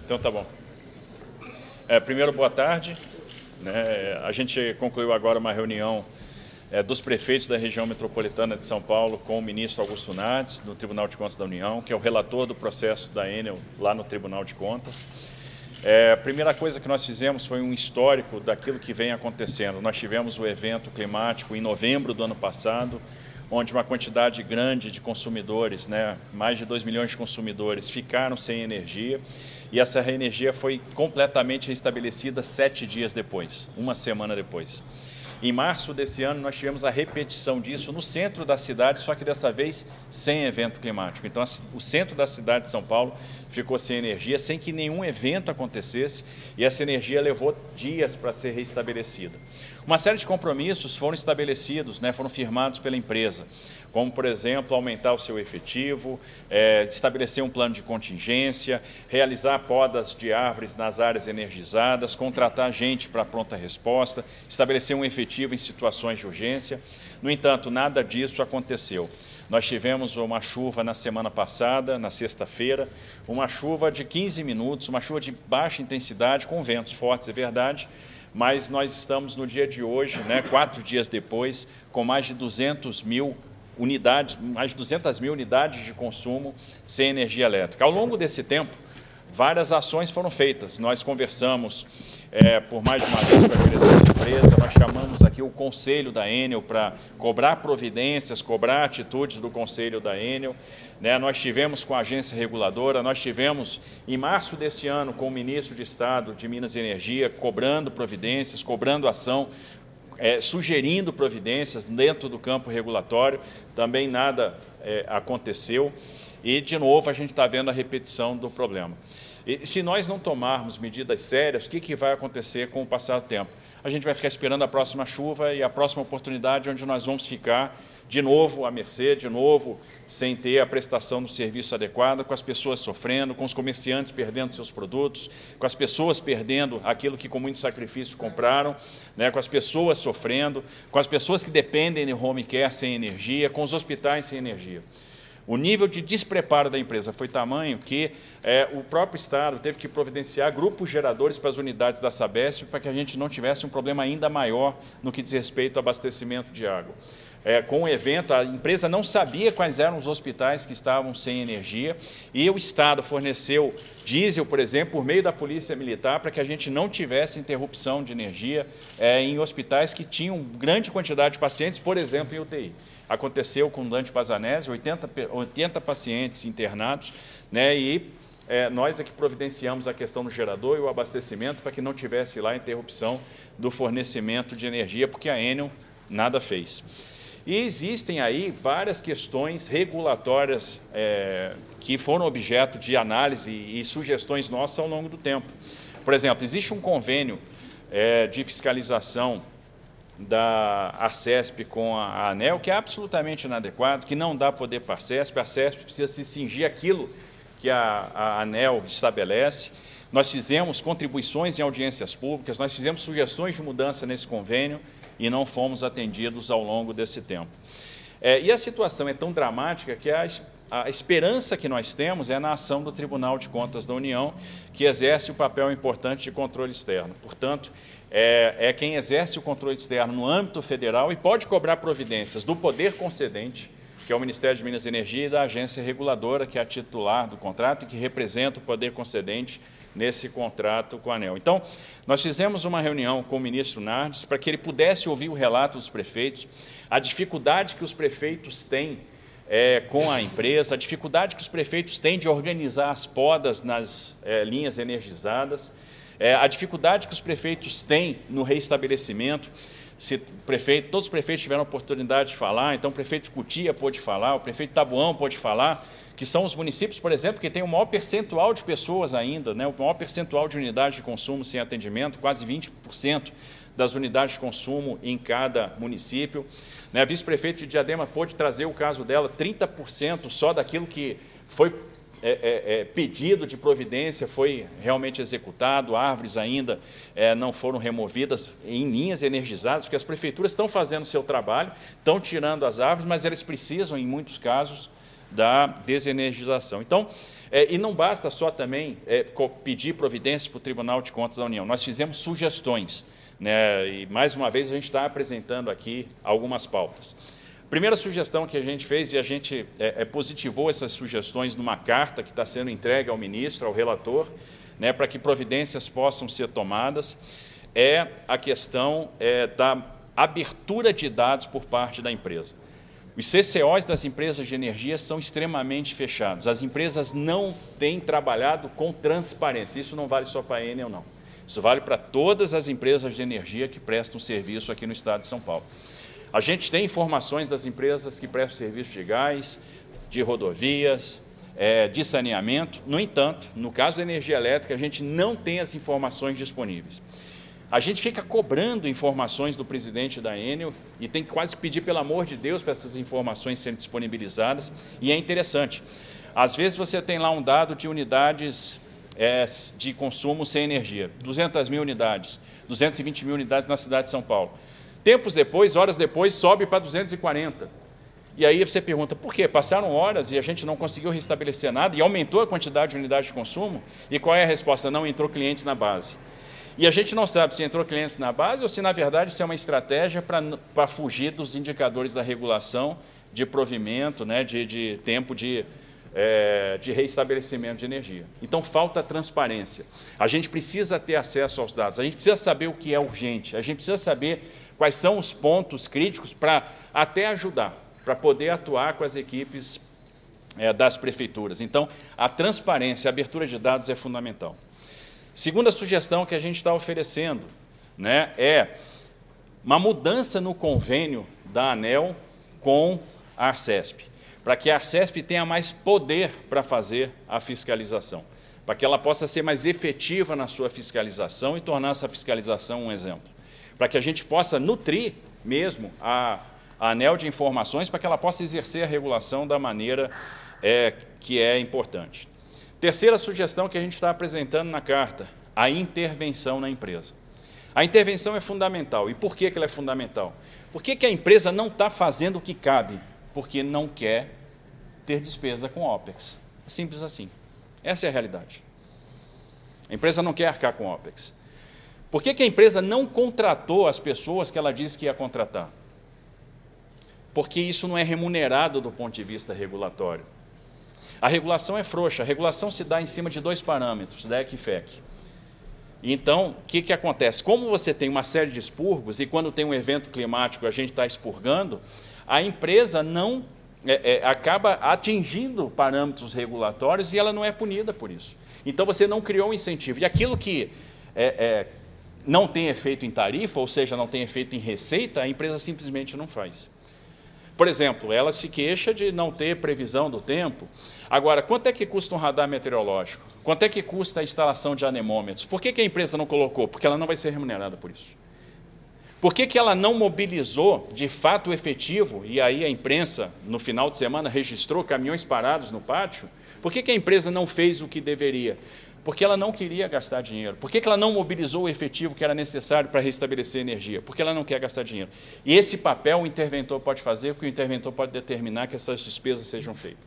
Então tá bom. Primeiro, boa tarde. A gente concluiu agora uma reunião dos prefeitos da região metropolitana de São Paulo com o ministro Augusto Nardes, do Tribunal de Contas da União, que é o relator do processo da Enel lá no Tribunal de Contas. A primeira coisa que nós fizemos foi um histórico daquilo que vem acontecendo. Nós tivemos o evento climático em novembro do ano passado, onde uma quantidade grande de consumidores, mais de 2 milhões de consumidores, ficaram sem energia, e essa energia foi completamente restabelecida 7 dias depois, uma semana depois. Em março desse ano, nós tivemos a repetição disso no centro da cidade, só que dessa vez sem evento climático. Então, o centro da cidade de São Paulo ficou sem energia, sem que nenhum evento acontecesse, e essa energia levou dias para ser restabelecida. Uma série de compromissos foram estabelecidos, foram firmados pela empresa, como, por exemplo, aumentar o seu efetivo, estabelecer um plano de contingência, realizar podas de árvores nas áreas energizadas, contratar gente para pronta resposta, estabelecer um efetivo em situações de urgência. No entanto, nada disso aconteceu. Nós tivemos uma chuva na semana passada, na sexta-feira, uma chuva de 15 minutos, uma chuva de baixa intensidade, com ventos fortes, é verdade, mas nós estamos no dia de hoje, 4 dias depois, com mais de 200 mil unidades de consumo sem energia elétrica. Ao longo desse tempo, várias ações foram feitas. Nós conversamos por mais de uma vez com a direção da empresa, nós chamamos aqui o Conselho da Enel para cobrar providências, cobrar atitudes do Conselho da Enel. Nós tivemos com a agência reguladora, nós tivemos em março desse ano com o ministro de Estado de Minas e Energia, cobrando providências, cobrando ação, sugerindo providências dentro do campo regulatório. Também nada aconteceu e, de novo, a gente está vendo a repetição do problema. E se nós não tomarmos medidas sérias, o que vai acontecer com o passar do tempo? A gente vai ficar esperando a próxima chuva e a próxima oportunidade, onde nós vamos ficar de novo à mercê, de novo sem ter a prestação do serviço adequado, com as pessoas sofrendo, com os comerciantes perdendo seus produtos, com as pessoas perdendo aquilo que com muito sacrifício compraram, com as pessoas sofrendo, com as pessoas que dependem de home care sem energia, com os hospitais sem energia. O nível de despreparo da empresa foi tamanho que o próprio Estado teve que providenciar grupos geradores para as unidades da Sabesp para que a gente não tivesse um problema ainda maior no que diz respeito ao abastecimento de água. Com o evento, a empresa não sabia quais eram os hospitais que estavam sem energia e o Estado forneceu diesel, por exemplo, por meio da Polícia Militar, para que a gente não tivesse interrupção de energia em hospitais que tinham grande quantidade de pacientes, por exemplo, em UTI. Aconteceu com o Dante Pazanese, 80 pacientes internados, nós é que providenciamos a questão do gerador e o abastecimento para que não tivesse lá interrupção do fornecimento de energia, porque a Enel nada fez. E existem aí várias questões regulatórias que foram objeto de análise e sugestões nossas ao longo do tempo. Por exemplo, existe um convênio de fiscalização da Arcesp com a ANEEL, que é absolutamente inadequado, que não dá poder para a Arcesp precisa se cingir aquilo que a ANEEL estabelece. Nós fizemos contribuições em audiências públicas, nós fizemos sugestões de mudança nesse convênio e não fomos atendidos ao longo desse tempo. E a situação é tão dramática que a esperança que nós temos é na ação do Tribunal de Contas da União, que exerce um papel importante de controle externo. Portanto, quem exerce o controle externo no âmbito federal e pode cobrar providências do poder concedente, que é o Ministério de Minas e Energia, e da agência reguladora, que é a titular do contrato e que representa o poder concedente nesse contrato com a ANEEL. Então, nós fizemos uma reunião com o ministro Nardes para que ele pudesse ouvir o relato dos prefeitos, a dificuldade que os prefeitos têm com a empresa, a dificuldade que os prefeitos têm de organizar as podas nas linhas energizadas, a dificuldade que os prefeitos têm no reestabelecimento. Todos os prefeitos tiveram a oportunidade de falar, então o prefeito de Cotia pôde falar, o prefeito de Taboão pôde falar, que são os municípios, por exemplo, que têm o maior percentual de pessoas ainda, o maior percentual de unidades de consumo sem atendimento, quase 20% das unidades de consumo em cada município. A vice-prefeita de Diadema pôde trazer o caso dela, 30% só daquilo que foi pedido de providência foi realmente executado, árvores ainda não foram removidas em linhas energizadas, porque as prefeituras estão fazendo o seu trabalho, estão tirando as árvores, mas elas precisam, em muitos casos, da desenergização. Então, e não basta só também pedir providências para o Tribunal de Contas da União, nós fizemos sugestões, né, e mais uma vez a gente está apresentando aqui algumas pautas. Primeira sugestão que a gente fez, e a gente positivou essas sugestões numa carta que está sendo entregue ao ministro, ao relator, né, para que providências possam ser tomadas, é a questão da abertura de dados por parte da empresa. Os CCOs das empresas de energia são extremamente fechados. As empresas não têm trabalhado com transparência. Isso não vale só para a Enel, não. Isso vale para todas as empresas de energia que prestam serviço aqui no estado de São Paulo. A gente tem informações das empresas que prestam serviço de gás, de rodovias, de saneamento. No entanto, no caso da energia elétrica, a gente não tem as informações disponíveis. A gente fica cobrando informações do presidente da Enel e tem que quase pedir, pelo amor de Deus, para essas informações serem disponibilizadas. E é interessante. Às vezes você tem lá um dado de unidades de consumo sem energia, 200 mil unidades, 220 mil unidades na cidade de São Paulo. Tempos depois, horas depois, sobe para 240. E aí você pergunta, por quê? Passaram horas e a gente não conseguiu restabelecer nada e aumentou a quantidade de unidades de consumo? E qual é a resposta? Não entrou clientes na base. E a gente não sabe se entrou clientes na base ou se, na verdade, isso é uma estratégia para fugir dos indicadores da regulação de provimento, né, de tempo de reestabelecimento de energia. Então, falta transparência. A gente precisa ter acesso aos dados, a gente precisa saber o que é urgente, a gente precisa saber quais são os pontos críticos para até ajudar, para poder atuar com as equipes das prefeituras. Então, a transparência, a abertura de dados é fundamental. Segunda sugestão que a gente está oferecendo, né, é uma mudança no convênio da ANEEL com a Arcesp, para que a Arcesp tenha mais poder para fazer a fiscalização, para que ela possa ser mais efetiva na sua fiscalização e tornar essa fiscalização um exemplo, para que a gente possa nutrir mesmo a ANEEL de informações para que ela possa exercer a regulação da maneira que é importante. Terceira sugestão que a gente está apresentando na carta, a intervenção na empresa. A intervenção é fundamental. E por que ela é fundamental? Por que a empresa não está fazendo o que cabe? Porque não quer ter despesa com OPEX. Simples assim. Essa é a realidade. A empresa não quer arcar com OPEX. Por que a empresa não contratou as pessoas que ela disse que ia contratar? Porque isso não é remunerado do ponto de vista regulatório. A regulação é frouxa, a regulação se dá em cima de dois parâmetros, DEC e FEC. Então, o que acontece? Como você tem uma série de expurgos e quando tem um evento climático a gente está expurgando, a empresa não acaba atingindo parâmetros regulatórios e ela não é punida por isso. Então, você não criou um incentivo. E aquilo que não tem efeito em tarifa, ou seja, não tem efeito em receita, a empresa simplesmente não faz. Por exemplo, ela se queixa de não ter previsão do tempo. Agora, quanto é que custa um radar meteorológico? Quanto é que custa a instalação de anemômetros? Por que a empresa não colocou? Porque ela não vai ser remunerada por isso. Por que ela não mobilizou de fato efetivo, e aí a imprensa, no final de semana, registrou caminhões parados no pátio? Por que a empresa não fez o que deveria? Porque ela não queria gastar dinheiro. Por que ela não mobilizou o efetivo que era necessário para restabelecer energia? Porque ela não quer gastar dinheiro. E esse papel o interventor pode fazer, porque o interventor pode determinar que essas despesas sejam feitas.